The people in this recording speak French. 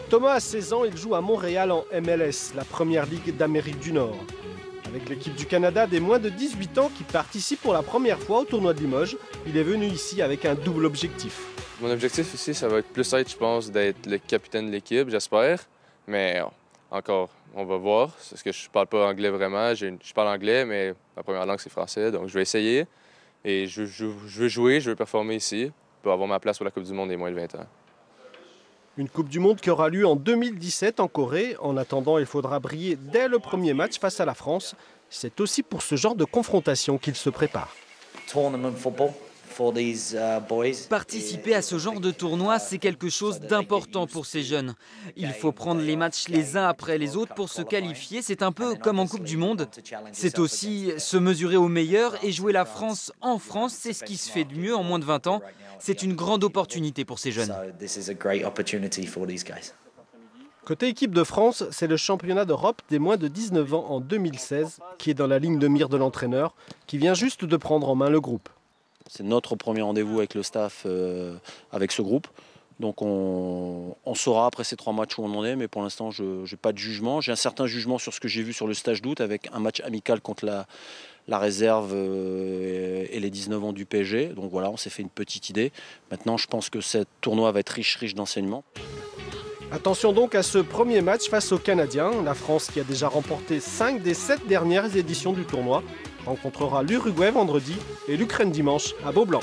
Thomas a 16 ans, il joue à Montréal en MLS, la première ligue d'Amérique du Nord. Avec l'équipe du Canada des moins de 18 ans qui participe pour la première fois au tournoi de Limoges, il est venu ici avec un double objectif. Mon objectif ici, ça va être plus être, je pense, d'être le capitaine de l'équipe, j'espère. Mais encore, on va voir. Parce que je parle pas anglais vraiment. Je parle anglais, mais ma première langue, c'est français. Donc, je vais essayer. Et je veux jouer, je veux performer ici pour avoir ma place pour la Coupe du Monde des moins de 20 ans. Une Coupe du Monde qui aura lieu en 2017 en Corée. En attendant, il faudra briller dès le premier match face à la France. C'est aussi pour ce genre de confrontation qu'il se prépare. Participer à ce genre de tournoi, c'est quelque chose d'important pour ces jeunes. Il faut prendre les matchs les uns après les autres pour se qualifier. C'est un peu comme en Coupe du Monde. C'est aussi se mesurer aux meilleurs et jouer la France en France. C'est ce qui se fait de mieux en moins de 20 ans. C'est une grande opportunité pour ces jeunes. Côté équipe de France, c'est le championnat d'Europe des moins de 19 ans en 2016 qui est dans la ligne de mire de l'entraîneur, qui vient juste de prendre en main le groupe. C'est notre premier rendez-vous avec le staff, avec ce groupe. Donc on saura après ces 3 matchs où on en est, mais pour l'instant je n'ai pas de jugement. J'ai un certain jugement sur ce que j'ai vu sur le stage d'août avec un match amical contre la réserve et les 19 ans du PSG. Donc voilà, on s'est fait une petite idée. Maintenant je pense que ce tournoi va être riche d'enseignements. Attention donc à ce premier match face aux Canadiens. La France, qui a déjà remporté 5 des 7 dernières éditions du tournoi, rencontrera l'Uruguay vendredi et l'Ukraine dimanche à Beaublanc.